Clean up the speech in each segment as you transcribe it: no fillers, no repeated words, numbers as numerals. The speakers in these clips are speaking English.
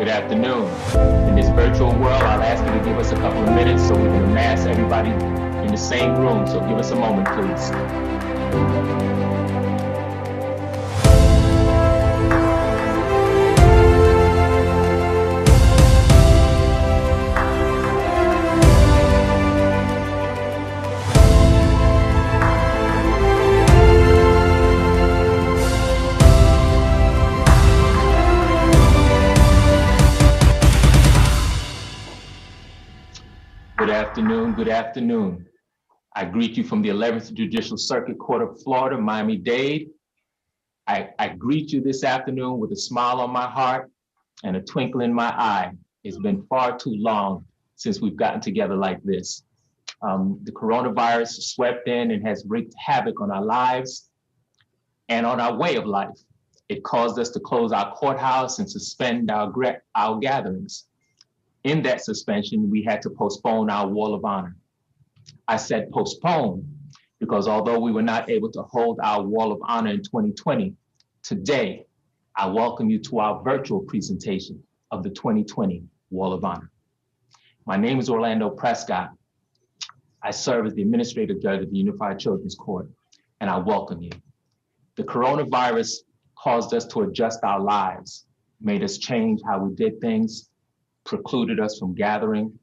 Good afternoon. In this virtual world, I'll ask you to give us a couple of minutes so we can amass everybody in the same room. So give us a moment, please. Good afternoon. I greet you from the 11th Judicial Circuit Court of Florida, Miami-Dade. I greet you this afternoon with a smile on my heart and a twinkle in my eye. It's been far too long since we've gotten together like this. The coronavirus swept in and has wreaked havoc on our lives and on our way of life. It caused us to close our courthouse and suspend our gatherings. In that suspension, we had to postpone our Wall of Honor. I said postpone because although we were not able to hold our Wall of Honor in 2020, today I welcome you to our virtual presentation of the 2020 Wall of Honor. My name is Orlando Prescott. I serve as the Administrative Judge of the Unified Children's Court, and I welcome you. The coronavirus caused us to adjust our lives, made us change how we did things, precluded us from gathering,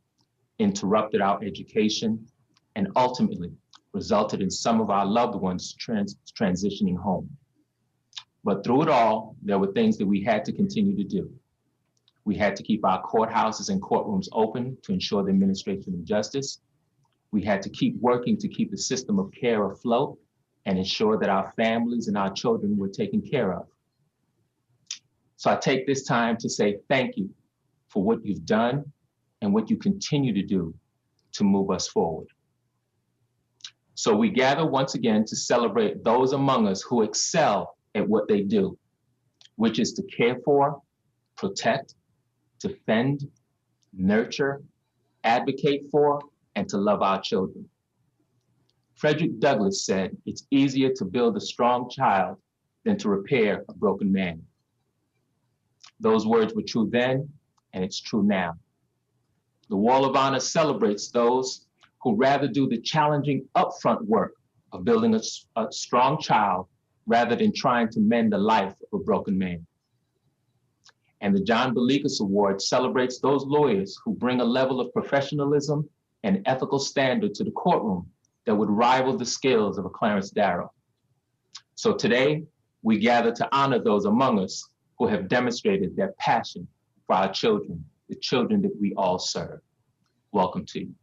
interrupted our education, and ultimately resulted in some of our loved ones transitioning home. But through it all, there were things that we had to continue to do. We had to keep our courthouses and courtrooms open to ensure the administration of justice. We had to keep working to keep the system of care afloat and ensure that our families and our children were taken care of. So I take this time to say thank you for what you've done and what you continue to do to move us forward. So we gather once again to celebrate those among us who excel at what they do, which is to care for, protect, defend, nurture, advocate for, and to love our children. Frederick Douglass said, "It's easier to build a strong child than to repair a broken man." Those words were true then, and it's true now. The Wall of Honor celebrates those who rather do the challenging upfront work of building a strong child rather than trying to mend the life of a broken man. And the John Bellicus Award celebrates those lawyers who bring a level of professionalism and ethical standard to the courtroom that would rival the skills of a Clarence Darrow. So today, we gather to honor those among us who have demonstrated their passion for our children, the children that we all serve. Welcome to you.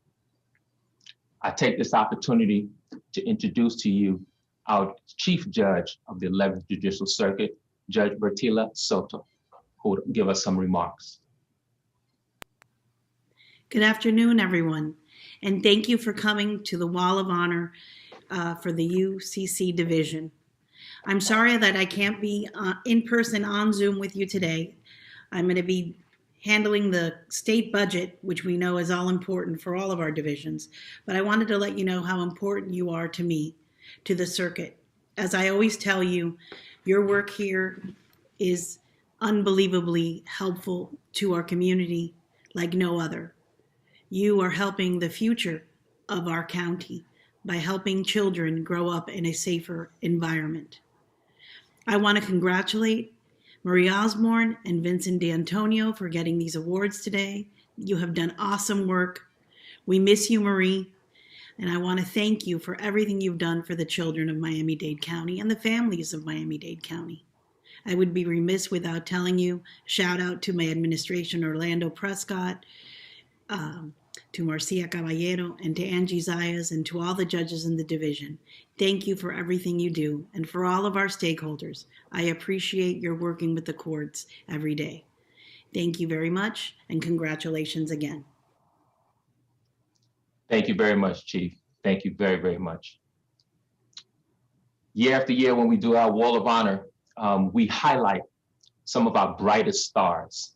I take this opportunity to introduce to you our Chief Judge of the 11th Judicial Circuit, Judge Bertila Soto, who will give us some remarks. Good afternoon, everyone, and thank you for coming to the Wall of Honor for the UCC division. I'm sorry that I can't be in person on Zoom with you today. I'm going to be handling the state budget, which we know is all important for all of our divisions. But I wanted to let you know how important you are to me, to the circuit. As I always tell you, your work here is unbelievably helpful to our community like no other. You are helping the future of our county by helping children grow up in a safer environment. I want to congratulate Marie Osborne and Vincent D'Antonio for getting these awards today. You have done awesome work. We miss you, Marie. And I want to thank you for everything you've done for the children of Miami-Dade County and the families of Miami-Dade County. I would be remiss without telling you, shout out to my administration, Orlando Prescott, to Marcia Caballero, and to Angie Zayas, and to all the judges in the division. Thank you for everything you do, and for all of our stakeholders. I appreciate your working with the courts every day. Thank you very much, and congratulations again. Thank you very much, Chief. Thank you very, very much. Year after year, when we do our Wall of Honor, we highlight some of our brightest stars.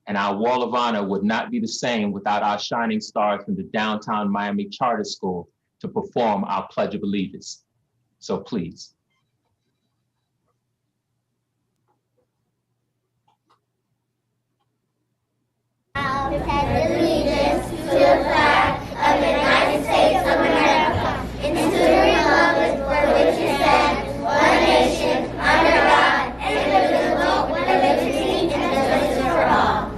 And our Wall of Honor would not be the same without our shining stars from the downtown Miami Charter School to perform our Pledge of Allegiance. So please. to pledge allegiance to the flag of the United States of America and to the republic for which it stands, one nation, under God, indivisible, with liberty and justice for all.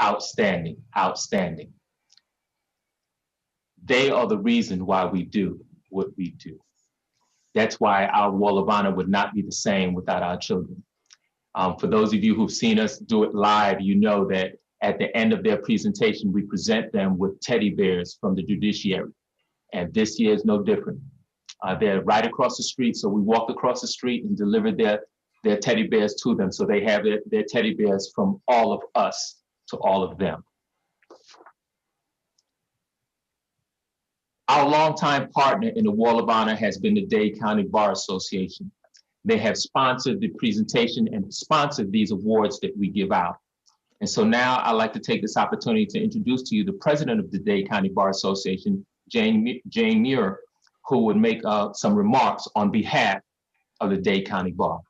Outstanding, outstanding. They are the reason why we do what we do. That's why our Wall of Honor would not be the same without our children. For those of you who've seen us do it live, you know that at the end of their presentation, we present them with teddy bears from the judiciary. And this year is no different. They're right across the street, so we walked across the street and delivered their teddy bears to them. So they have their teddy bears from all of us to all of them. Our longtime partner in the Wall of Honor has been the Dade County Bar Association. They have sponsored the presentation and sponsored these awards that we give out. And so now I'd like to take this opportunity to introduce to you the president of the Dade County Bar Association, Jane Muir, who would make some remarks on behalf of the Dade County Bar.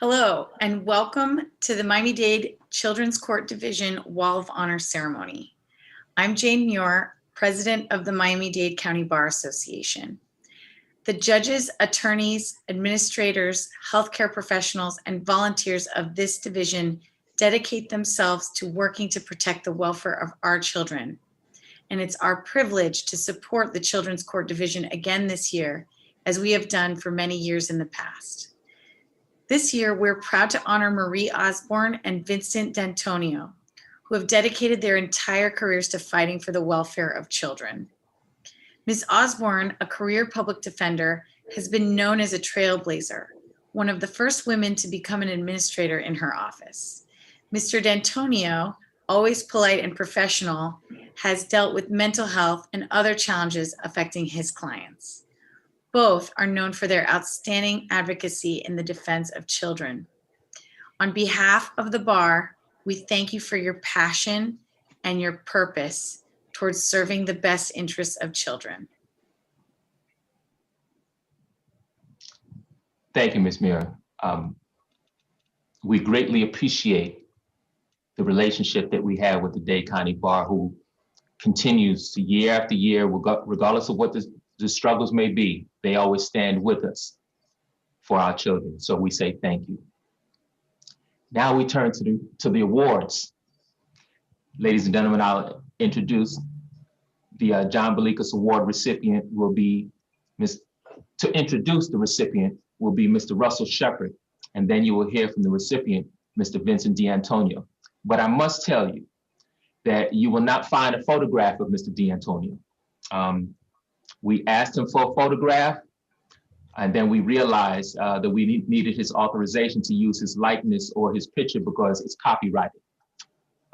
Hello, and welcome to the Miami-Dade Children's Court Division Wall of Honor ceremony. I'm Jane Muir, president of the Miami-Dade County Bar Association. The judges, attorneys, administrators, healthcare professionals, and volunteers of this division dedicate themselves to working to protect the welfare of our children. And it's our privilege to support the Children's Court Division again this year, as we have done for many years in the past. This year, we're proud to honor Marie Osborne and Vincent D'Antonio, who have dedicated their entire careers to fighting for the welfare of children. Ms. Osborne, a career public defender, has been known as a trailblazer, one of the first women to become an administrator in her office. Mr. D'Antonio, always polite and professional, has dealt with mental health and other challenges affecting his clients. Both are known for their outstanding advocacy in the defense of children. On behalf of the bar, we thank you for your passion and your purpose towards serving the best interests of children. Thank you, Ms. Muir. We greatly appreciate the relationship that we have with the Dade County Bar, who continues to year after year, regardless of what the struggles may be, they always stand with us for our children. So we say thank you. Now we turn to the awards. Ladies and gentlemen, I'll introduce the John Bellicus Award recipient will be to introduce the recipient will be Mr. Russell Shepard, and then you will hear from the recipient, Mr. Vincent D'Antonio. But I must tell you that you will not find a photograph of Mr. D'Antonio. We asked him for a photograph, and then we realized that we needed his authorization to use his likeness or his picture because it's copyrighted.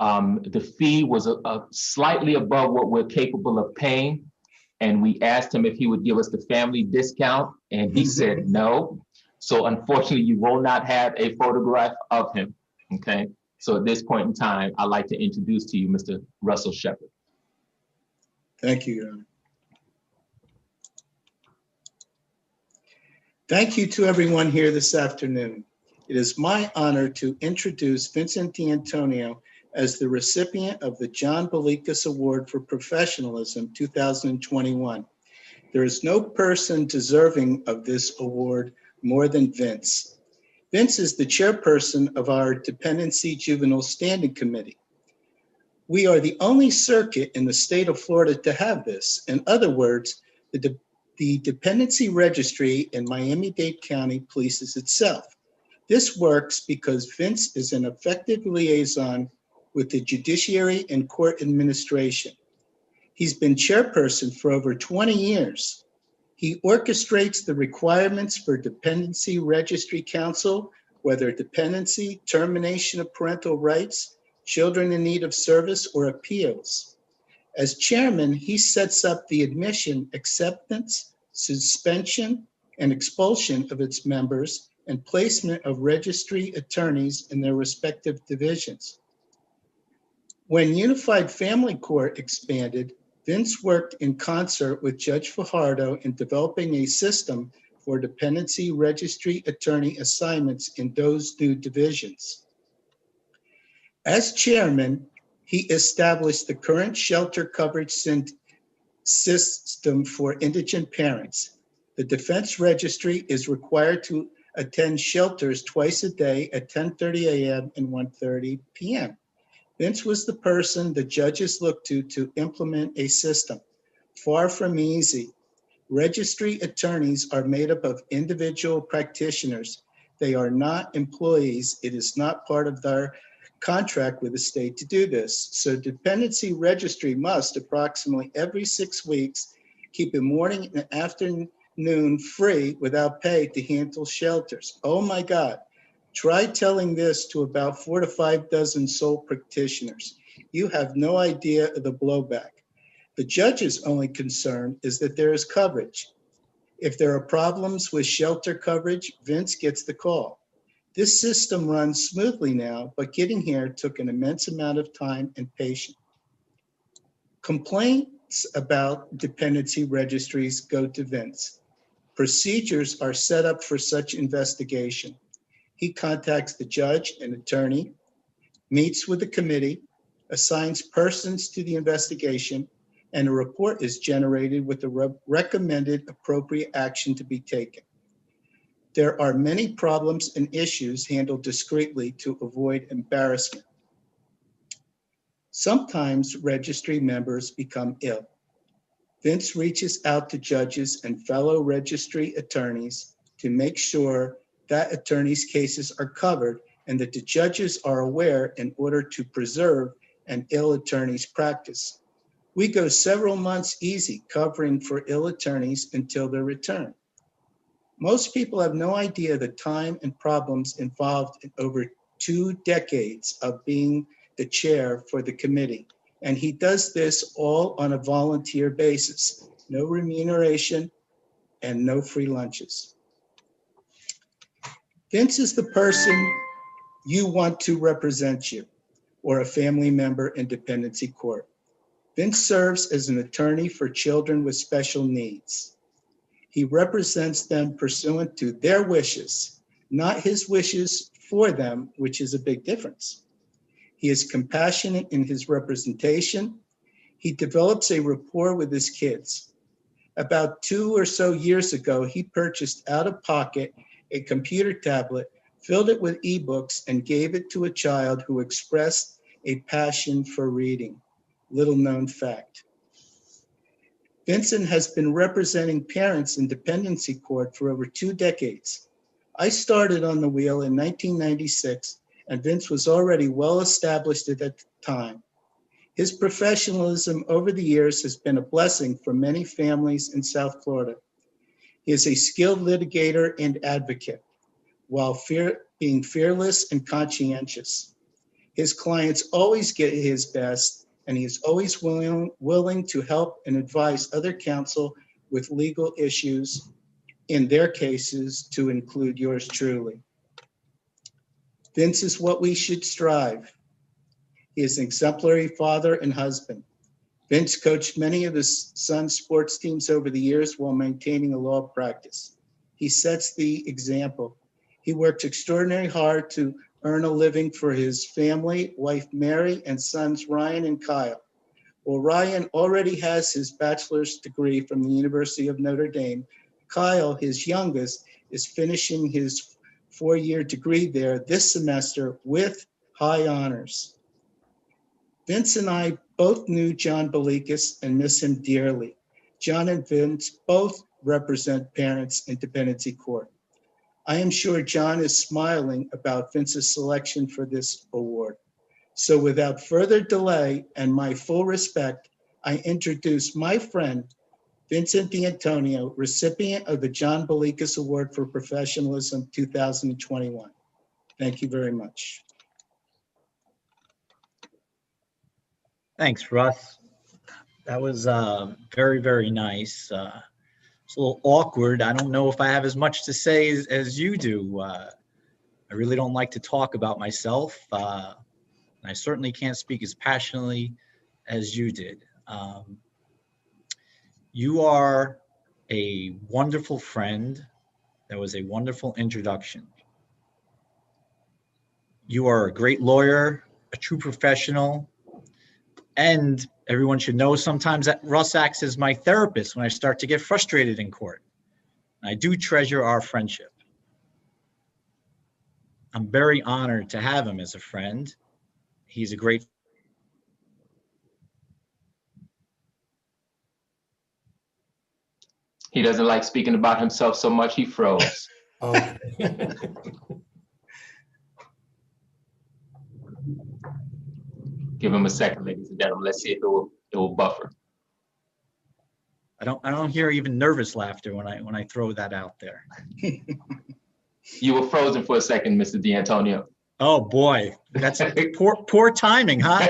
The fee was slightly above what we're capable of paying. And we asked him if he would give us the family discount, and he said no. So unfortunately, you will not have a photograph of him, okay? So at this point in time, I'd like to introduce to you Mr. Russell Shepard. Thank you, Your Honor. Thank you to everyone here this afternoon. It is my honor to introduce Vincent D'Antonio as the recipient of the John Bellicus Award for Professionalism 2021. There is no person deserving of this award more than Vince. Vince is the chairperson of our Dependency Juvenile Standing Committee. We are the only circuit in the state of Florida to have this. In other words, the Dependency Registry in Miami-Dade County polices itself. This works because Vince is an effective liaison with the judiciary and court administration. He's been chairperson for over 20 years. He orchestrates the requirements for Dependency Registry Counsel, whether dependency, termination of parental rights, children in need of service, or appeals. As chairman, he sets up the admission, acceptance, suspension, and expulsion of its members and placement of registry attorneys in their respective divisions. When Unified Family Court expanded, Vince worked in concert with Judge Fajardo in developing a system for dependency registry attorney assignments in those new divisions. As chairman, he established the current shelter coverage system for indigent parents. The Defense Registry is required to attend shelters twice a day at 10:30 a.m. and 1:30 p.m. Vince was the person the judges looked to implement a system. Far from easy. Registry attorneys are made up of individual practitioners. They are not employees. It is not part of their contract with the state to do this. So Dependency Registry must, approximately every 6 weeks, keep a morning and afternoon free without pay to handle shelters. Oh my God. Try telling this to about 4 to 5 dozen sole practitioners. You have no idea of the blowback. The judge's only concern is that there is coverage. If there are problems with shelter coverage, Vince gets the call. This system runs smoothly now, but getting here took an immense amount of time and patience. Complaints about dependency registries go to Vince. Procedures are set up for such investigation. He contacts the judge and attorney, meets with the committee, assigns persons to the investigation, and a report is generated with the recommended appropriate action to be taken. There are many problems and issues handled discreetly to avoid embarrassment. Sometimes registry members become ill. Vince reaches out to judges and fellow registry attorneys to make sure that attorneys' cases are covered and that the judges are aware in order to preserve an ill attorney's practice. We go several months easy covering for ill attorneys until their return. Most people have no idea the time and problems involved in over 2 decades of being the chair for the committee. And he does this all on a volunteer basis, no remuneration and no free lunches. Vince is the person you want to represent you or a family member in dependency court. Vince serves as an attorney for children with special needs. He represents them pursuant to their wishes, not his wishes for them, which is a big difference. He is compassionate in his representation. He develops a rapport with his kids. About 2 or so years ago, he purchased out of pocket a computer tablet, filled it with ebooks, and gave it to a child who expressed a passion for reading. Little known fact. Vincent has been representing parents in dependency court for over 2 decades. I started on the wheel in 1996, and Vince was already well established at that time. His professionalism over the years has been a blessing for many families in South Florida. He is a skilled litigator and advocate, while being fearless and conscientious. His clients always get his best, and he is always willing to help and advise other counsel with legal issues in their cases, to include yours truly. Vince is what we should strive. He is an exemplary father and husband. Vince coached many of his son's sports teams over the years while maintaining a law practice. He sets the example. He works extraordinarily hard to earn a living for his family, wife Mary, and sons Ryan and Kyle. While Ryan already has his bachelor's degree from the University of Notre Dame, Kyle, his youngest, is finishing his 4-year degree there this semester with high honors. Vince and I both knew John Bellicus and miss him dearly. John and Vince both represent parents in dependency court. I am sure John is smiling about Vince's selection for this award. So without further delay and my full respect, I introduce my friend, Vincent D'Antonio, recipient of the John Bellicus Award for Professionalism 2021. Thank you very much. Thanks, Russ. That was very, very nice. It's a little awkward. I don't know if I have as much to say as you do. I really don't like to talk about myself. And I certainly can't speak as passionately as you did. You are a wonderful friend. That was a wonderful introduction. You are a great lawyer, a true professional, and everyone should know sometimes that Russ acts as my therapist when I start to get frustrated in court. I do treasure our friendship. I'm very honored to have him as a friend. He's a great He doesn't like speaking about himself so much, he froze. Okay. Give him a second, ladies and gentlemen. Let's see if it will buffer. I don't hear even nervous laughter when I throw that out there. You were frozen for a second, Mr. D'Antonio. Oh boy, that's poor timing, huh?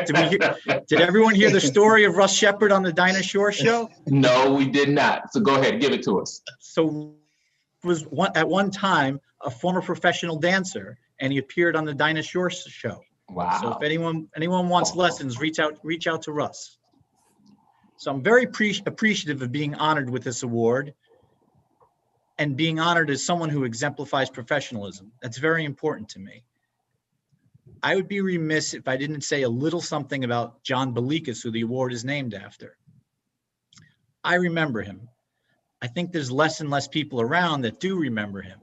Did everyone hear the story of Russ Shepard on the Dinah Shore show? No, we did not. So go ahead, give it to us. So was at one time a former professional dancer, and he appeared on the Dinah Shore show. Wow. So if anyone wants lessons, reach out to Russ. So I'm very appreciative of being honored with this award and being honored as someone who exemplifies professionalism. That's very important to me. I would be remiss if I didn't say a little something about John Bellicus, who the award is named after. I remember him. I think there's less and less people around that do remember him.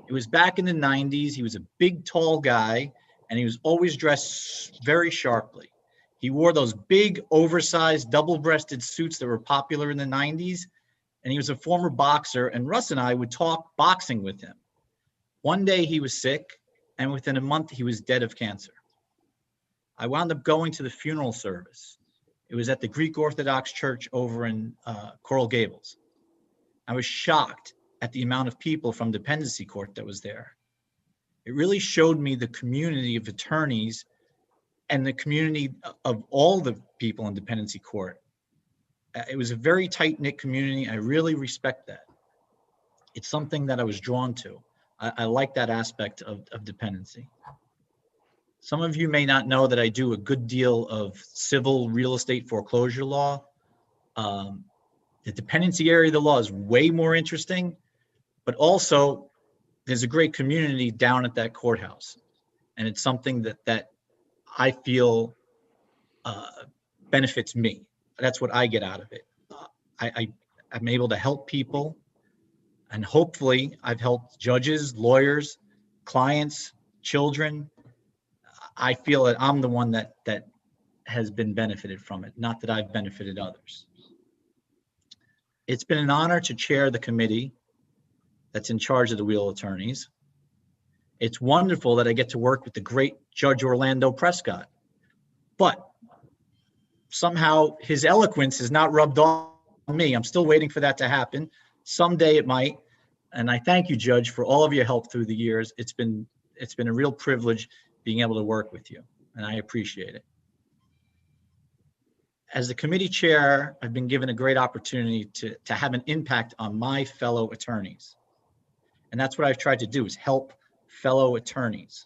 It was back in the 90s. He was a big, tall guy, and he was always dressed very sharply. He wore those big, oversized, double-breasted suits that were popular in the 90s, and he was a former boxer, and Russ and I would talk boxing with him. One day he was sick, and within a month he was dead of cancer. I wound up going to the funeral service. It was at the Greek Orthodox Church over in Coral Gables. I was shocked at the amount of people from dependency court that was there. It really showed me the community of attorneys and the community of all the people in dependency court. It was a very tight-knit community. I really respect that. It's something that I was drawn to. I like that aspect of dependency. Some of you may not know that I do a good deal of civil real estate foreclosure law. The dependency area of the law is way more interesting, but also there's a great community down at that courthouse. And it's something that I feel benefits me. That's what I get out of it. I'm able to help people. And hopefully I've helped judges, lawyers, clients, children. I feel that I'm the one that has been benefited from it, not that I've benefited others. It's been an honor to chair the committee that's in charge of the Wheel attorneys. It's wonderful that I get to work with the great Judge Orlando Prescott, but somehow his eloquence is not rubbed off on me. I'm still waiting for that to happen. Someday it might. And I thank you, Judge, for all of your help through the years. It's been a real privilege being able to work with you. and I appreciate it. As the committee chair, I've been given a great opportunity to have an impact on my fellow attorneys. And that's what I've tried to do, is help fellow attorneys.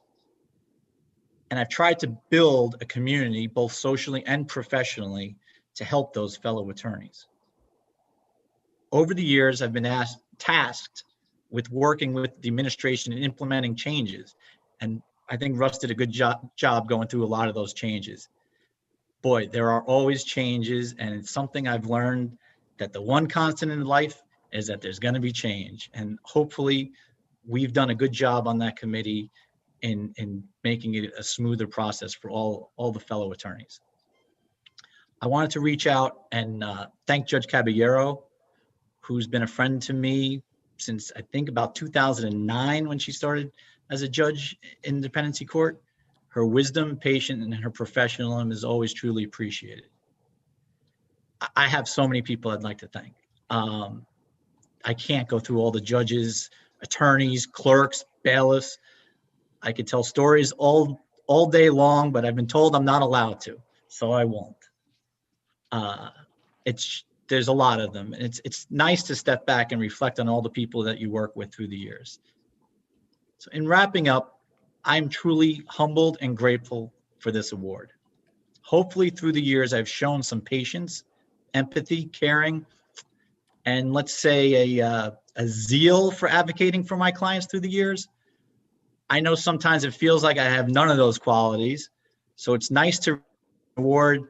And I've tried to build a community, both socially and professionally, to help those fellow attorneys. Over the years, I've been tasked with working with the administration and implementing changes. And I think Russ did a good job going through a lot of those changes. Boy, there are always changes, and it's something I've learned, that the one constant in life is that there's going to be change. And hopefully we've done a good job on that committee in making it a smoother process for all the fellow attorneys. I wanted to reach out and thank Judge Caballero, who's been a friend to me since I think about 2009 when she started as a judge in dependency court. Her wisdom, patience, and her professionalism is always truly appreciated. I have so many people I'd like to thank. I can't go through all the judges, attorneys, clerks, bailiffs. I could tell stories all day long, but I've been told I'm not allowed to, so I won't. There's a lot of them. And it's nice to step back and reflect on all the people that you work with through the years. So in wrapping up, I'm truly humbled and grateful for this award. Hopefully through the years, I've shown some patience, empathy, caring, and let's say a zeal for advocating for my clients through the years. I know sometimes it feels like I have none of those qualities. So it's nice to award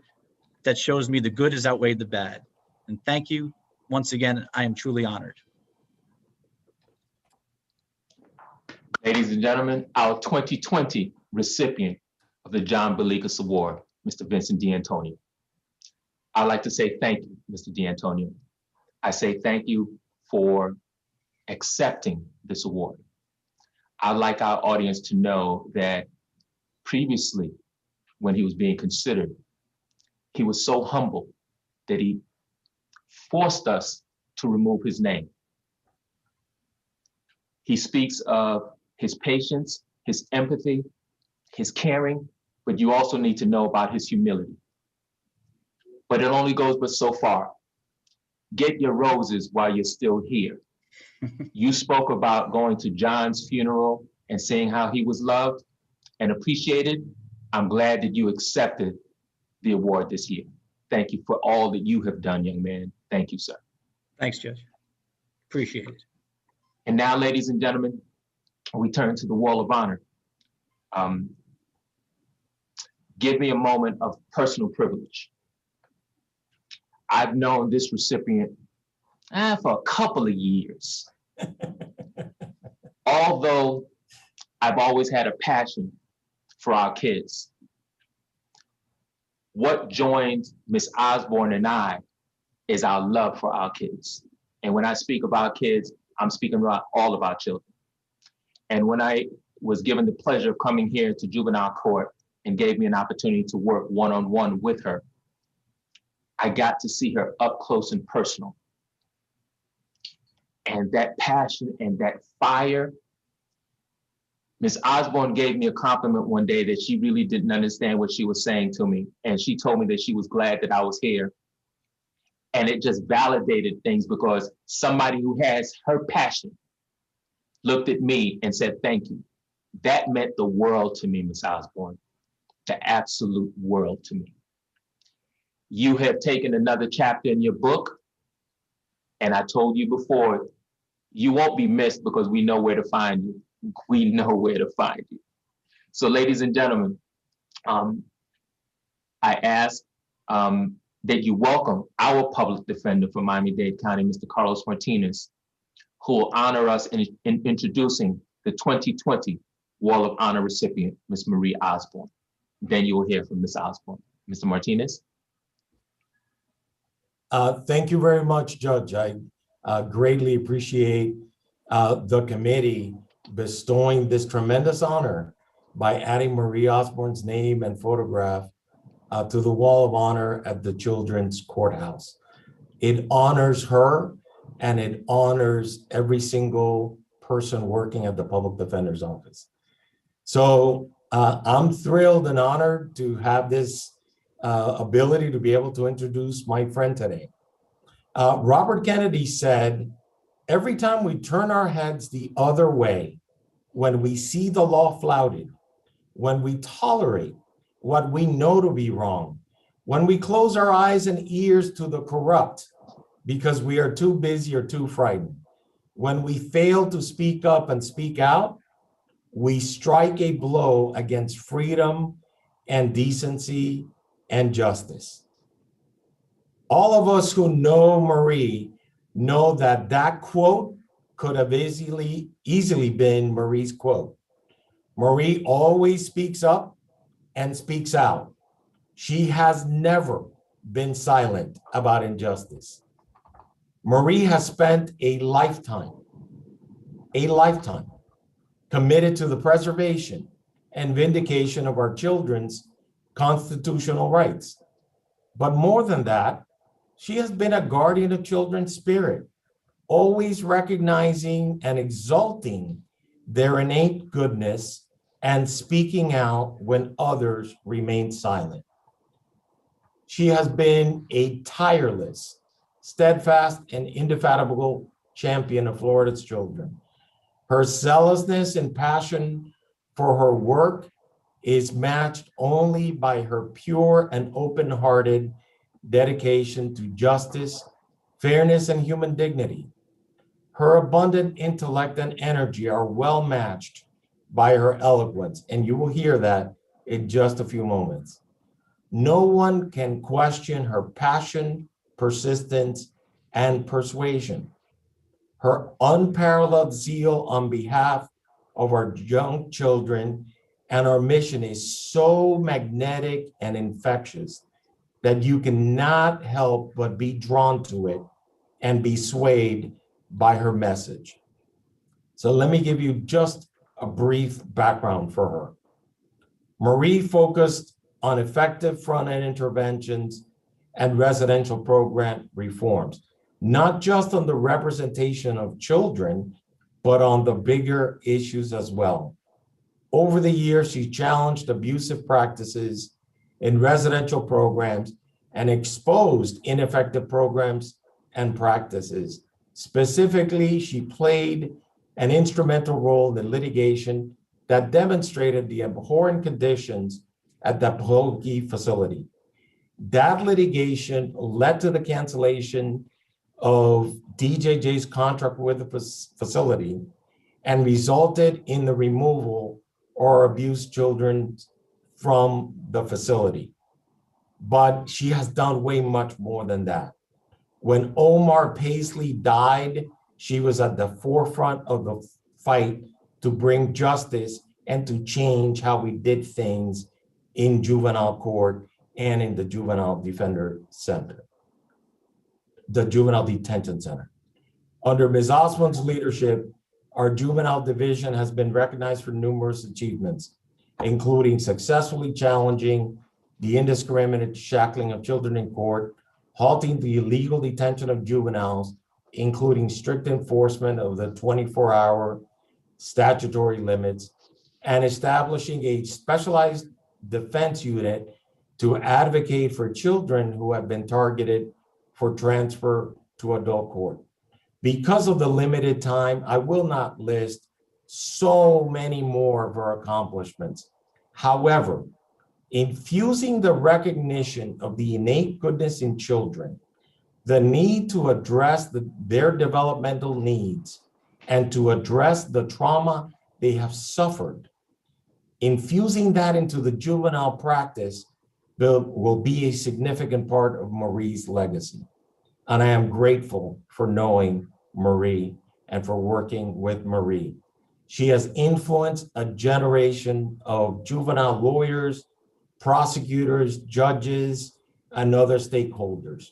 that shows me the good has outweighed the bad. And thank you once again. I am truly honored. Ladies and gentlemen, our 2020 recipient of the John Bellicus Award, Mr. Vincent D'Antonio. I'd like to say thank you, Mr. D'Antonio. I say thank you for accepting this award. I'd like our audience to know that previously, when he was being considered, he was so humble that he forced us to remove his name. He speaks of his patience, his empathy, his caring, but you also need to know about his humility. But it only goes but so far. Get your roses while you're still here. You spoke about going to John's funeral and seeing how he was loved and appreciated. I'm glad that you accepted the award this year. Thank you for all that you have done, young man. Thank you, sir. Thanks, Judge. Appreciate it. And now, ladies and gentlemen, we turn to the Wall of Honor. Give me a moment of personal privilege. I've known this recipient for a couple of years. Although I've always had a passion for our kids. What joins Ms. Osborne and I is our love for our kids. And when I speak about kids, I'm speaking about all of our children. And when I was given the pleasure of coming here to juvenile court and gave me an opportunity to work one-on-one with her, I got to see her up close and personal. And that passion and that fire, Ms. Osborne gave me a compliment one day that she really didn't understand what she was saying to me. And she told me that she was glad that I was here. And it just validated things because somebody who has her passion looked at me and said, thank you. That meant the world to me, Ms. Osborne, the absolute world to me. You have taken another chapter in your book. And I told you before, you won't be missed because we know where to find you. We know where to find you. So ladies and gentlemen, I ask that you welcome our public defender for Miami-Dade County, Mr. Carlos Martinez, who will honor us in introducing the 2020 Wall of Honor recipient, Ms. Marie Osborne. Then you will hear from Ms. Osborne. Mr. Martinez. Thank you very much, Judge. I greatly appreciate the committee bestowing this tremendous honor by adding Marie Osborne's name and photograph to the Wall of Honor at the Children's Courthouse. It honors her and it honors every single person working at the Public Defender's Office. So I'm thrilled and honored to have this ability to be able to introduce my friend today. Robert Kennedy said, every time we turn our heads the other way, when we see the law flouted, when we tolerate what we know to be wrong, when we close our eyes and ears to the corrupt because we are too busy or too frightened, when we fail to speak up and speak out, we strike a blow against freedom and decency and justice. All of us who know Marie know that that quote could have easily been Marie's quote. Marie always speaks up and speaks out. She has never been silent about injustice. Marie has spent a lifetime committed to the preservation and vindication of our children's constitutional rights. But more than that, she has been a guardian of children's spirit, always recognizing and exalting their innate goodness and speaking out when others remain silent. She has been a tireless, steadfast, and indefatigable champion of Florida's children. Her zealousness and passion for her work is matched only by her pure and open-hearted dedication to justice, fairness, and human dignity. Her abundant intellect and energy are well matched by her eloquence, and you will hear that in just a few moments. No one can question her passion, persistence, and persuasion. Her unparalleled zeal on behalf of our young children and our mission is so magnetic and infectious that you cannot help but be drawn to it and be swayed by her message. So let me give you just a brief background for her. Marie focused on effective front-end interventions and residential program reforms, not just on the representation of children, but on the bigger issues as well. Over the years, she challenged abusive practices in residential programs and exposed ineffective programs and practices. Specifically, she played an instrumental role in the litigation that demonstrated the abhorrent conditions at the Bellicus facility. That litigation led to the cancellation of DJJ's contract with the facility and resulted in the removal or abused children from the facility. But she has done way much more than that. When Omar Paisley died, she was at the forefront of the fight to bring justice and to change how we did things in juvenile court and in the Juvenile Defender Center, the Juvenile Detention Center. Under Ms. Osmond's leadership, our juvenile division has been recognized for numerous achievements, including successfully challenging the indiscriminate shackling of children in court, halting the illegal detention of juveniles, including strict enforcement of the 24-hour statutory limits, and establishing a specialized defense unit to advocate for children who have been targeted for transfer to adult court. Because of the limited time, I will not list so many more of our accomplishments. However, infusing the recognition of the innate goodness in children, the need to address their developmental needs, and to address the trauma they have suffered, infusing that into the juvenile practice will be a significant part of Marie's legacy. And I am grateful for knowing Marie and for working with Marie. She has influenced a generation of juvenile lawyers, prosecutors, judges, and other stakeholders.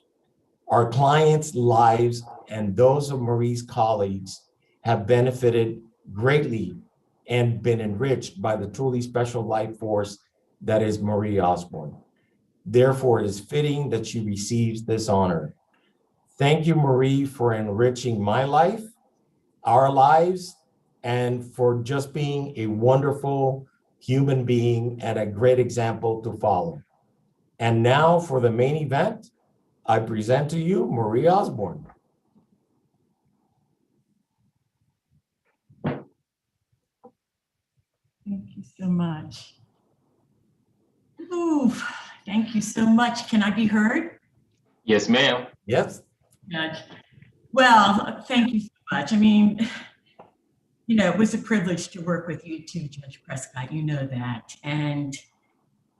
Our clients' lives and those of Marie's colleagues have benefited greatly and been enriched by the truly special life force that is Marie Osborne. Therefore, it is fitting that she receives this honor. Thank you, Marie, for enriching my life, our lives, and for just being a wonderful human being and a great example to follow. And now for the main event, I present to you Marie Osborne. Thank you so much. Ooh, thank you so much. Can I be heard? Yes, ma'am. Yes. Judge. Well, thank you so much. I mean, you know, it was a privilege to work with you too, Judge Prescott. You know that. And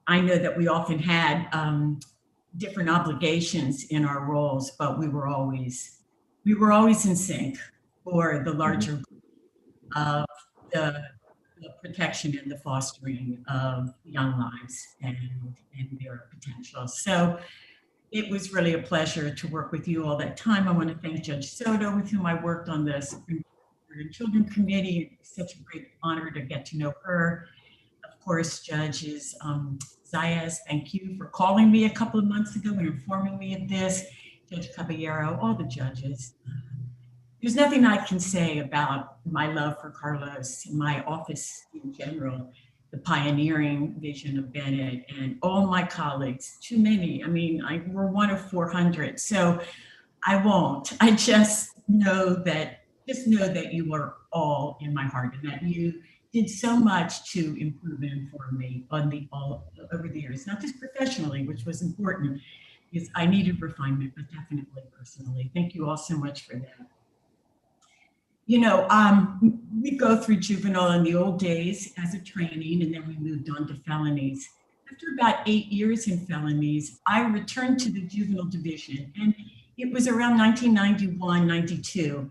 I know that we often had different obligations in our roles, but we were always in sync for the larger group of the protection and the fostering of young lives and their potential. So it was really a pleasure to work with you all that time. I want to thank Judge Soto, with whom I worked on the Supreme Court Children Committee. It's such a great honor to get to know her. Of course, Judges Zayas, thank you for calling me a couple of months ago and informing me of this. Judge Caballero, all the judges. There's nothing I can say about my love for Carlos, my office in general, the pioneering vision of Bennett, and all my colleagues, too many. I mean, we're one of 400, so I won't. I just know that you are all in my heart and that you did so much to improve and inform me all over the years, not just professionally, which was important, because I needed refinement, but definitely personally. Thank you all so much for that. You know, we go through juvenile in the old days as a training, and then we moved on to felonies. After about 8 years in felonies, I returned to the juvenile division, and it was around 1991, 92.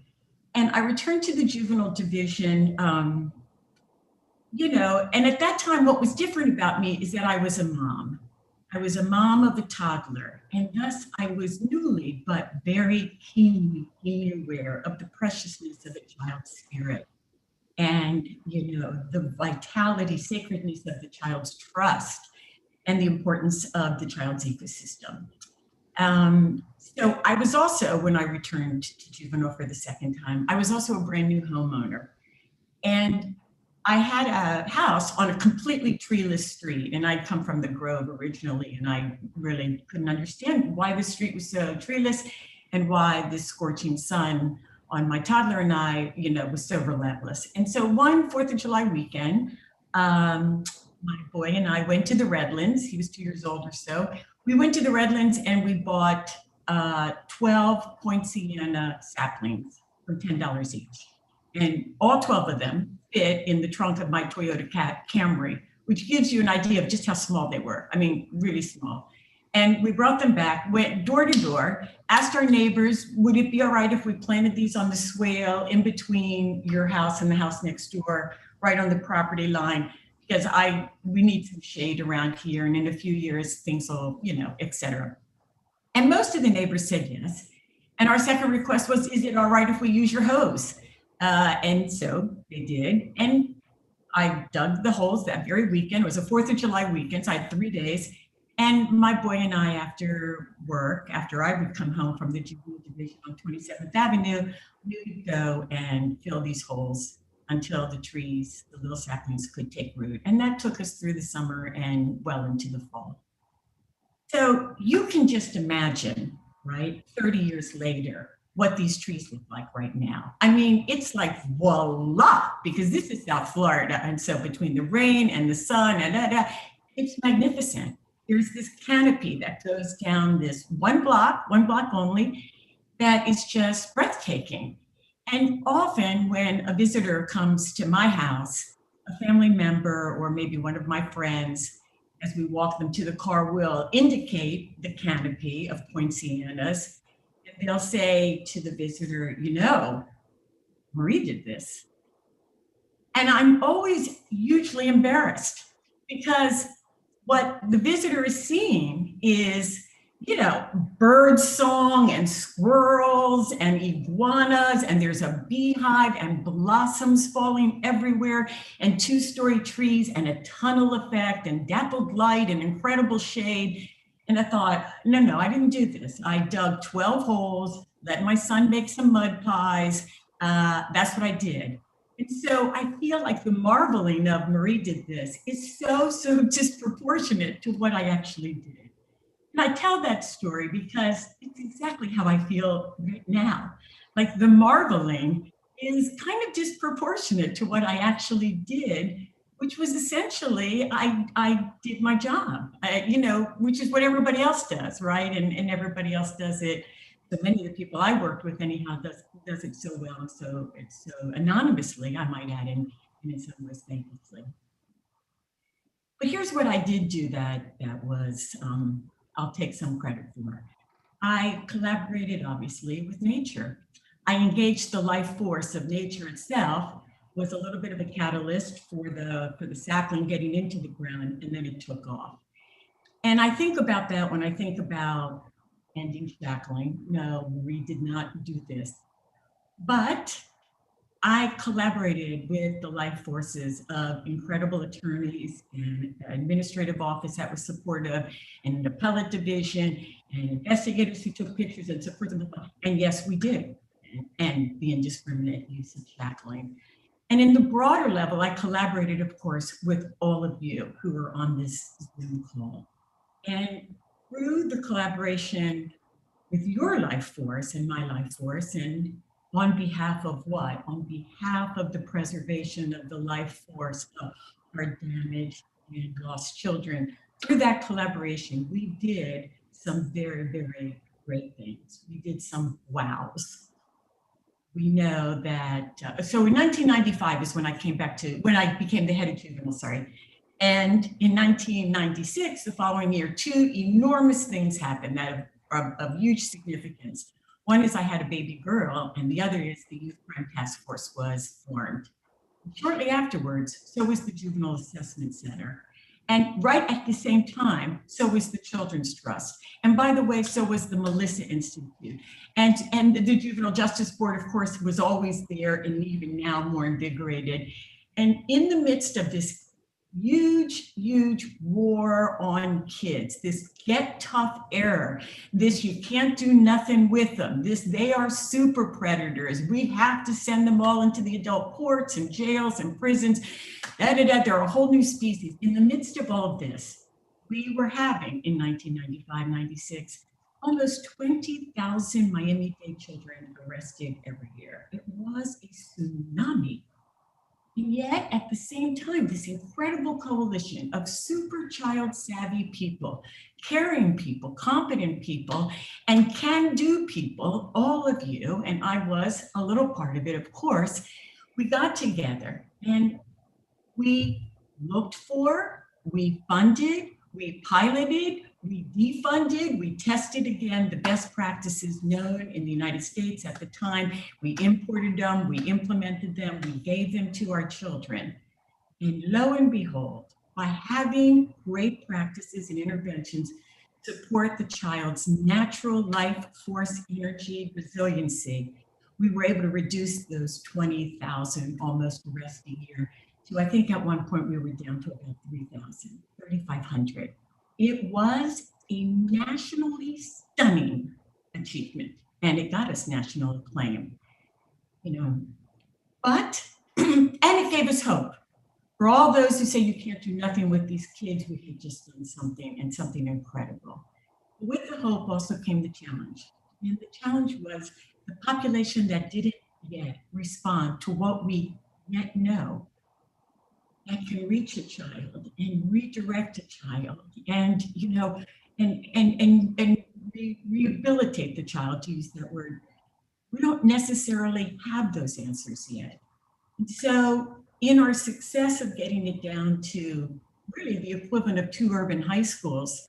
And I returned to the juvenile division, you know, and at that time, what was different about me is that I was a mom. I was a mom of a toddler, and thus I was newly but very keenly aware of the preciousness of a child's spirit and, you know, the vitality, sacredness of the child's trust and the importance of the child's ecosystem. So I was also, when I returned to juvenile for the second time, I was also a brand new homeowner. And I had a house on a completely treeless street, and I'd come from the Grove originally, and I really couldn't understand why the street was so treeless and why this scorching sun on my toddler and I, you know, was so relentless. And so one 4th of July weekend, my boy and I went to the Redlands. He was 2 years old or so. We went to the Redlands and we bought 12 poinciana saplings for $10 each. And all 12 of them fit in the trunk of my Toyota Camry, which gives you an idea of just how small they were. I mean, really small. And we brought them back, went door to door, asked our neighbors, would it be all right if we planted these on the swale in between your house and the house next door, right on the property line? Because we need some shade around here, and in a few years, things will, you know, et cetera. And most of the neighbors said yes. And our second request was, is it all right if we use your hose? And so they did. And I dug the holes that very weekend. It was a 4th of July weekend, so I had 3 days. And my boy and I, after work, after I would come home from the juvenile division on 27th Avenue, we would go and fill these holes until the trees, the little saplings, could take root. And that took us through the summer and well into the fall. So you can just imagine, right, 30 years later, what these trees look like right now. I mean, it's like voila, because this is South Florida. And so between the rain and the sun and it's magnificent. There's this canopy that goes down this one block only, that is just breathtaking. And often when a visitor comes to my house, a family member or maybe one of my friends, as we walk them to the car, will indicate the canopy of poincianas. And they'll say to the visitor, you know, Marie did this. And I'm always hugely embarrassed because what the visitor is seeing is, you know, bird song and squirrels and iguanas, and there's a beehive and blossoms falling everywhere and 2-story trees and a tunnel effect and dappled light and incredible shade. And I thought, no, I didn't do this. I dug 12 holes, let my son make some mud pies. That's what I did. And so I feel like the marveling of Marie did this is so disproportionate to what I actually did. And I tell that story because it's exactly how I feel right now. Like the marveling is kind of disproportionate to what I actually did, which was essentially, I did my job, which is what everybody else does, right? And everybody else does it. So many of the people I worked with anyhow does it so well, and so it's so anonymously, I might add, and in some ways thanklessly. But here's what I did do that was, I'll take some credit for. I collaborated, obviously, with nature. I engaged the life force of nature itself, was a little bit of a catalyst for the sapling getting into the ground, and then it took off. And I think about that when I think about ending shackling. No, Marie did not do this. But I collaborated with the life forces of incredible attorneys and administrative office that was supportive, and an appellate division, and investigators who took pictures and supported. And yes, we did end the indiscriminate use of shackling. And in the broader level, I collaborated, of course, with all of you who are on this Zoom call. And through the collaboration with your life force and my life force, and on behalf of what? On behalf of the preservation of the life force of our damaged and lost children. Through that collaboration, we did some very, very great things. We did some wows. We know that, so in 1995 is when I became the head of juvenile, And in 1996, the following year, two enormous things happened that are of huge significance. One is I had a baby girl, and the other is the Youth Crime Task Force was formed. Shortly afterwards, so was the Juvenile Assessment Center. And right at the same time, so was the Children's Trust. And by the way, so was the Melissa Institute. And the Juvenile Justice Board, of course, was always there and even now more invigorated. And in the midst of this huge war on kids, this get tough era, this you can't do nothing with them, this they are super predators, we have to send them all into the adult courts and jails and prisons, they're a whole new species. In the midst of all of this, we were having in 1995-96 almost 20,000 Miami-Dade children arrested every year. It was a tsunami. And yet, at the same time, this incredible coalition of super child savvy people, caring people, competent people, and can-do people, all of you, and I was a little part of it, of course, we got together and we looked for, we funded, we piloted, we defunded, we tested again the best practices known in the United States at the time. We imported them, we implemented them, we gave them to our children. And lo and behold, by having great practices and interventions support the child's natural life force, energy, resiliency, we were able to reduce those 20,000 almost arrests a year to, I think at one point we were down to about 3,000, 3,500. It was a nationally stunning achievement, and it got us national acclaim, but, and it gave us hope. For all those who say you can't do nothing with these kids, we had just done something, and something incredible. With the hope also came the challenge. And the challenge was the population that didn't yet respond to what we yet know that can reach a child and redirect a child and, and rehabilitate the child, to use that word. We don't necessarily have those answers yet. And so in our success of getting it down to really the equivalent of 2 urban high schools,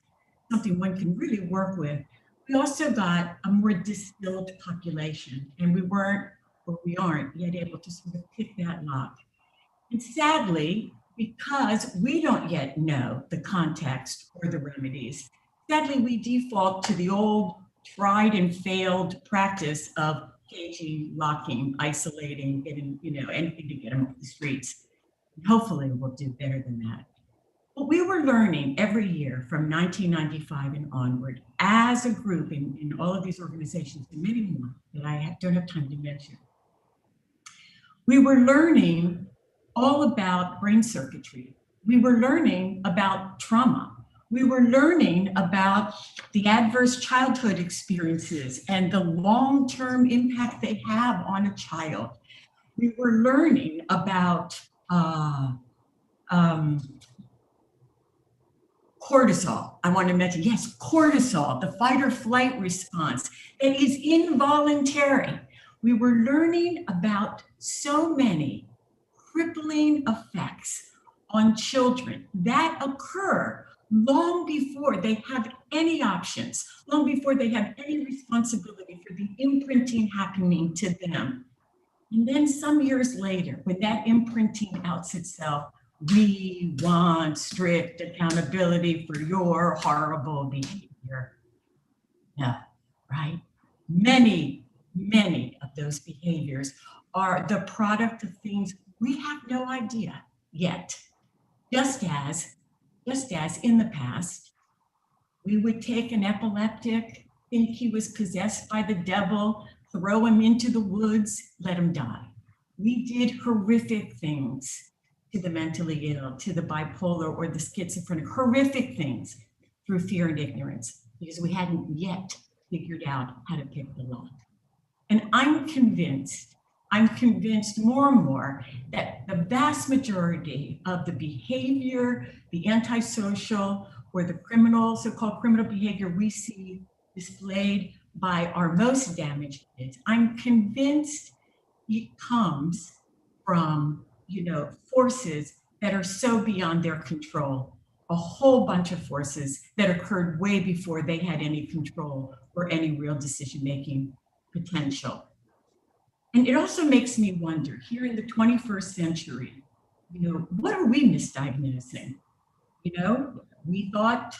something one can really work with, we also got a more distilled population, and we aren't yet able to sort of pick that lock. And sadly, because we don't yet know the context or the remedies, sadly, we default to the old tried and failed practice of caging, locking, isolating, getting, anything to get them off the streets. And hopefully we'll do better than that. But we were learning every year from 1995 and onward as a group in all of these organizations and many more that I don't have time to mention. We were learning all about brain circuitry. We were learning about trauma. We were learning about the adverse childhood experiences and the long-term impact they have on a child. We were learning about cortisol. I want to mention, yes, cortisol, the fight or flight response that is involuntary. We were learning about so many crippling effects on children that occur long before they have any options, long before they have any responsibility for the imprinting happening to them. And then some years later, when that imprinting outs itself, we want strict accountability for your horrible behavior. Yeah, right? Many of those behaviors are the product of things we have no idea yet. Just as in the past, we would take an epileptic, think he was possessed by the devil, throw him into the woods, let him die. We did horrific things to the mentally ill, to the bipolar or the schizophrenic, horrific things through fear and ignorance, because we hadn't yet figured out how to pick the lock. And I'm convinced more and more that the vast majority of the behavior, the antisocial or the criminal, so-called criminal behavior we see displayed by our most damaged kids, I'm convinced it comes from, forces that are so beyond their control, a whole bunch of forces that occurred way before they had any control or any real decision-making potential. And it also makes me wonder, here in the 21st century, what are we misdiagnosing? We thought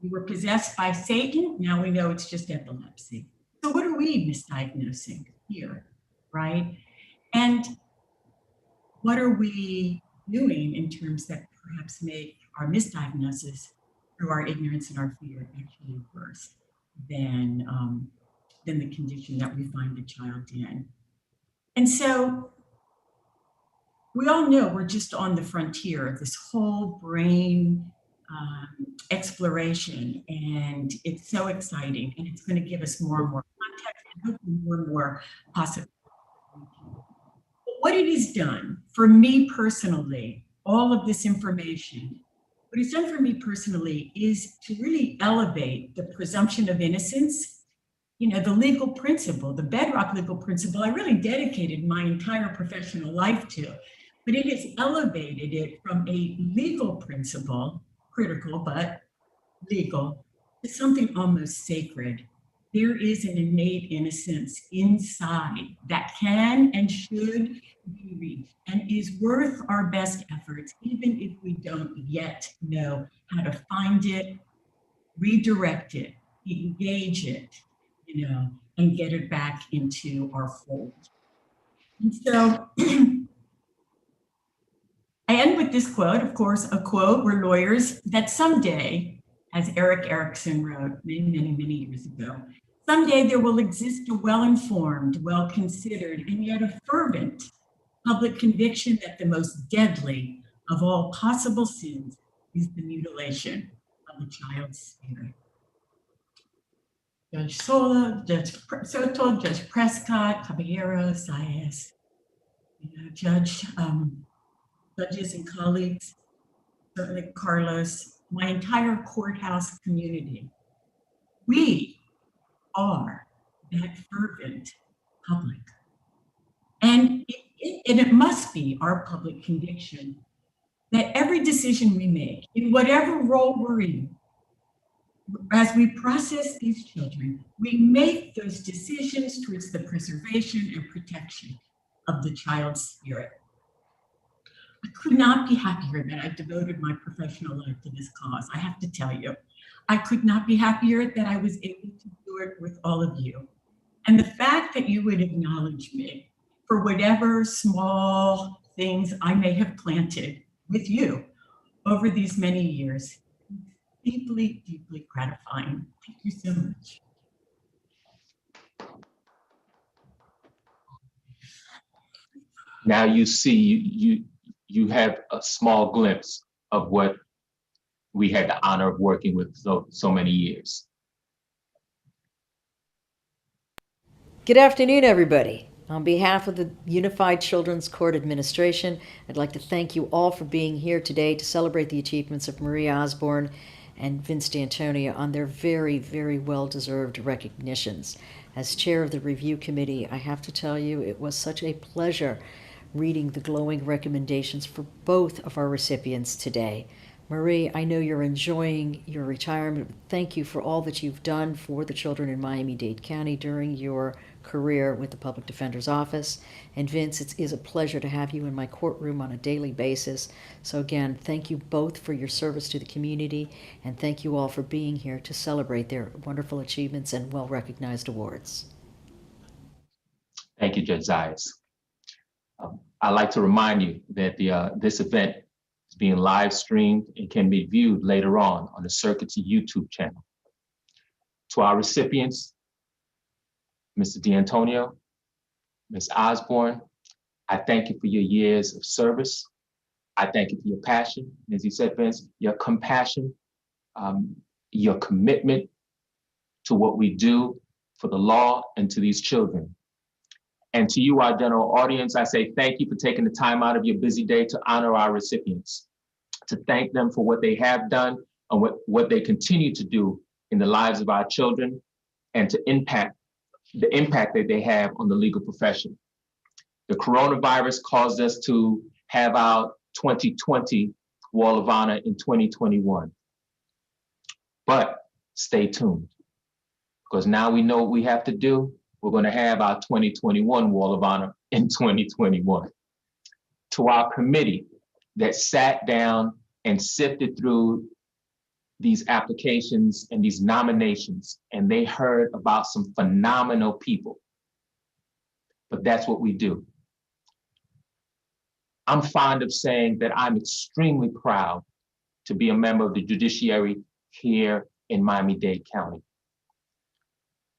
we were possessed by Satan. Now we know it's just epilepsy. So what are we misdiagnosing here, right? And what are we doing in terms that perhaps make our misdiagnosis through our ignorance and our fear actually worse than the condition that we find the child in? And so we all know we're just on the frontier of this whole brain exploration, and it's so exciting, and it's going to give us more and more context and hopefully more and more possibilities. But what it has done for me personally, all of this information, what it's done for me personally is to really elevate the presumption of innocence. The legal principle, the bedrock legal principle, I really dedicated my entire professional life to, but it has elevated it from a legal principle, critical but legal, to something almost sacred. There is an innate innocence inside that can and should be reached and is worth our best efforts, even if we don't yet know how to find it, redirect it, engage it, and get it back into our fold. And so I end with this quote, of course, a quote, we're lawyers, that someday, as Eric Erickson wrote many years ago, someday there will exist a well-informed, well-considered, and yet a fervent public conviction that the most deadly of all possible sins is the mutilation of a child's spirit. Judge Soto, Judge Prescott, Caballero, Saez, judges and colleagues, certainly Carlos, my entire courthouse community. We are that fervent public. And it must be our public conviction that every decision we make, in whatever role we're in, as we process these children, we make those decisions towards the preservation and protection of the child's spirit. I could not be happier that I devoted my professional life to this cause. I have to tell you, I could not be happier that I was able to do it with all of you. And the fact that you would acknowledge me for whatever small things I may have planted with you over these many years, deeply gratifying. Thank you so much. Now you see, you have a small glimpse of what we had the honor of working with so many years. Good afternoon, everybody. On behalf of the Unified Children's Court Administration, I'd like to thank you all for being here today to celebrate the achievements of Marie Osborne and Vince D'Antonio on their very, very well-deserved recognitions. As chair of the review committee, I have to tell you, it was such a pleasure reading the glowing recommendations for both of our recipients today. Marie, I know you're enjoying your retirement. Thank you for all that you've done for the children in Miami-Dade County during your career with the Public Defender's Office. And Vince, it is a pleasure to have you in my courtroom on a daily basis. So again, thank you both for your service to the community, and thank you all for being here to celebrate their wonderful achievements and well-recognized awards. Thank you, Judge Zayas. I'd like to remind you that this event is being live streamed and can be viewed later on the Circuit's YouTube channel. To our recipients, Mr. D'Antonio, Ms. Osborne, I thank you for your years of service. I thank you for your passion, as you said, Vince, your compassion, your commitment to what we do for the law and to these children. And to you, our general audience, I say thank you for taking the time out of your busy day to honor our recipients, to thank them for what they have done and what they continue to do in the lives of our children, and to the impact that they have on the legal profession. The coronavirus caused us to have our 2020 Wall of Honor in 2021. But stay tuned, because now we know what we have to do. We're going to have our 2021 Wall of Honor in 2021. To our committee that sat down and sifted through these applications and these nominations, and they heard about some phenomenal people. But that's what we do. I'm fond of saying that I'm extremely proud to be a member of the judiciary here in Miami-Dade County.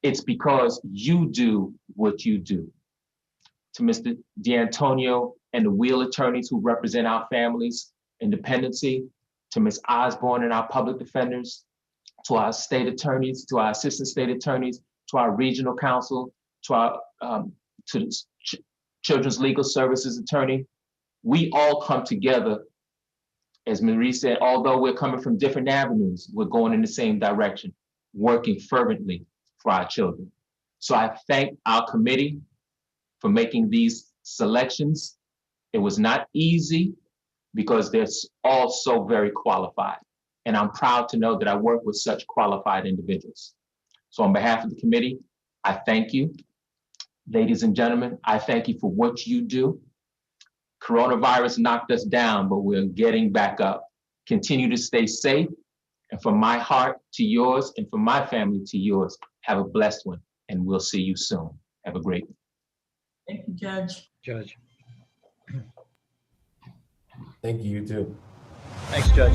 It's because you do what you do. To Mr. D'Antonio and the Wheel attorneys who represent our families' independency, to Ms. Osborne and our public defenders, to our state attorneys, to our assistant state attorneys, to our regional counsel, to our to the Children's Legal Services attorney. We all come together, as Marie said, although we're coming from different avenues, we're going in the same direction, working fervently for our children. So I thank our committee for making these selections. It was not easy because they're all so very qualified. And I'm proud to know that I work with such qualified individuals. So on behalf of the committee, I thank you. Ladies and gentlemen, I thank you for what you do. Coronavirus knocked us down, but we're getting back up. Continue to stay safe. And from my heart to yours, and from my family to yours, have a blessed one, and we'll see you soon. Have a great one. Thank you, Judge. Judge. Thank you, you too. Thanks, Judge.